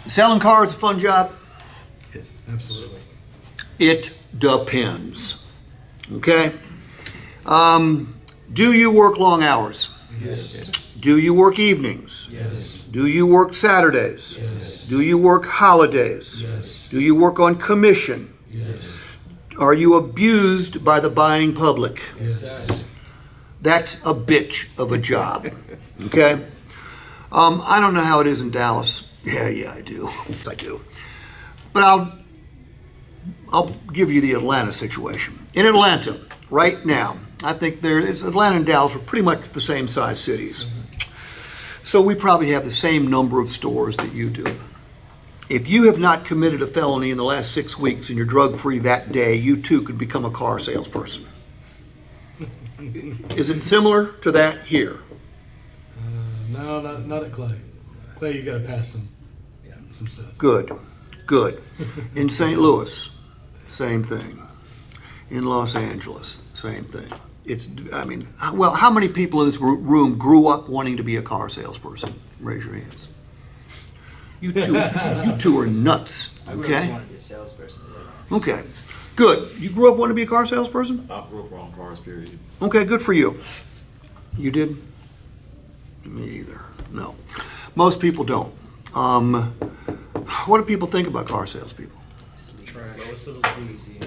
Selling cars is a fun job? Yes, absolutely. It depends. Okay? Do you work long hours? Yes. Do you work evenings? Yes. Do you work Saturdays? Yes. Do you work holidays? Yes. Do you work on commission? Yes. Are you abused by the buying public? Yes. That's a bitch of a job. Okay? I don't know how it is in Dallas. Yeah, I do. I do. But I'll give you the Atlanta situation. In Atlanta, right now, I think Atlanta and Dallas are pretty much the same size cities. So we probably have the same number of stores that you do. If you have not committed a felony in the last 6 weeks and you're drug-free that day, you too could become a car salesperson. Is it similar to that here? No, not at Clay. Clay, you got to pass some stuff. Good. In St. Louis, same thing. In Los Angeles, same thing. How many people in this room grew up wanting to be a car salesperson? Raise your hands. You two are nuts. I really Okay. just want to be a salesperson. Okay. Good. You grew up wanting to be a car salesperson? I grew up around cars, period. Okay. Good for you. You did? Me either. No. Most people don't. What do people think about car salespeople? Sleazy.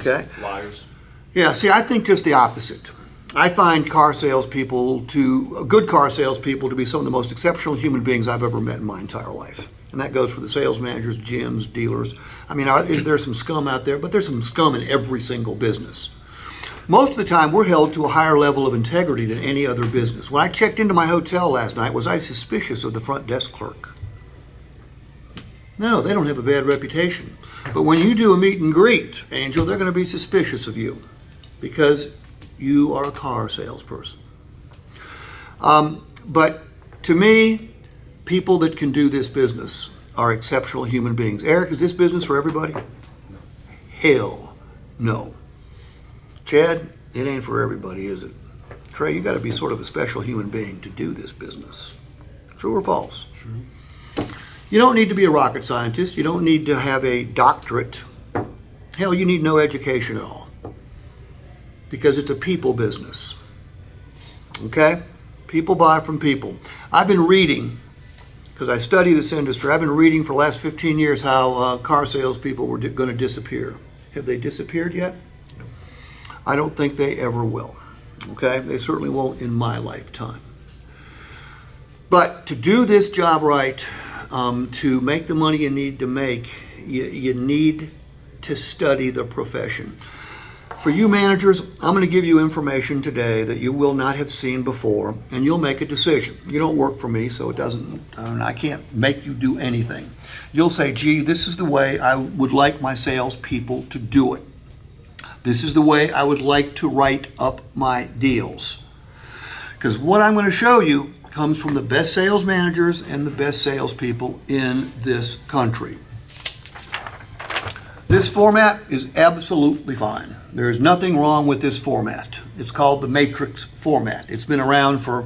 Okay. Liars. Yeah, see, I think just the opposite. I find good car salespeople to be some of the most exceptional human beings I've ever met in my entire life. And that goes for the sales managers, GMs, dealers. I mean, is there some scum out there? But there's some scum in every single business. Most of the time, we're held to a higher level of integrity than any other business. When I checked into my hotel last night, was I suspicious of the front desk clerk? No, they don't have a bad reputation. But when you do a meet and greet, Angel, they're going to be suspicious of you because you are a car salesperson. But to me, people that can do this business are exceptional human beings. Eric, is this business for everybody? Hell no. Chad, it ain't for everybody, is it? Trey, you got to be sort of a special human being to do this business. True or false? True. You don't need to be a rocket scientist. You don't need to have a doctorate. Hell, you need no education at all. Because it's a people business. Okay? People buy from people. I've been reading, because I study this industry, I've been reading for the last 15 years how car salespeople were going to disappear. Have they disappeared yet? No. I don't think they ever will. Okay? They certainly won't in my lifetime. But to do this job right, to make the money you need to make, you need to study the profession. For you managers, I'm going to give you information today that you will not have seen before, and you'll make a decision. You don't work for me, so I can't make you do anything. You'll say, gee, this is the way I would like my salespeople to do it. This is the way I would like to write up my deals. Because what I'm going to show you comes from the best sales managers and the best salespeople in this country. This format is absolutely fine. There is nothing wrong with this format. It's called the matrix format. It's been around for a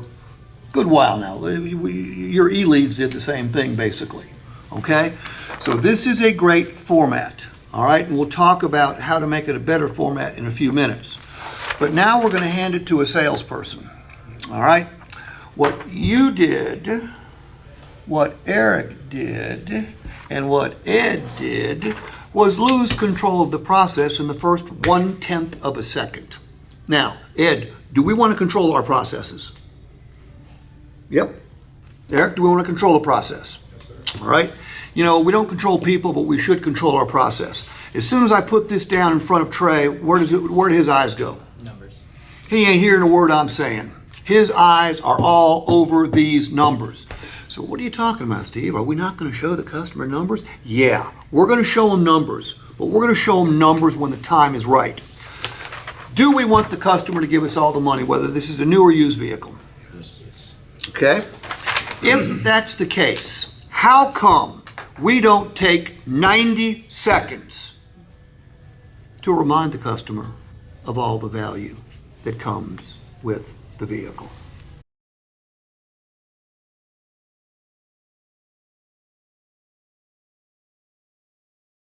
good while now. Your e-leads did the same thing, basically. Okay? So this is a great format. All right? And we'll talk about how to make it a better format in a few minutes. But now we're going to hand it to a salesperson. All right? What you did, what Eric did, and what Ed did was lose control of the process in the first 1/10 of a second. Now, Ed, do we want to control our processes? Yep. Eric, do we want to control the process? Yes, sir. All right? You know, we don't control people, but we should control our process. As soon as I put this down in front of Trey, where do his eyes go? Numbers. He ain't hearing a word I'm saying. His eyes are all over these numbers. So what are you talking about, Steve? Are we not going to show the customer numbers? Yeah, we're going to show them numbers, but we're going to show them numbers when the time is right. Do we want the customer to give us all the money, whether this is a new or used vehicle? Yes. Okay? If that's the case, how come we don't take 90 seconds to remind the customer of all the value that comes with the vehicle?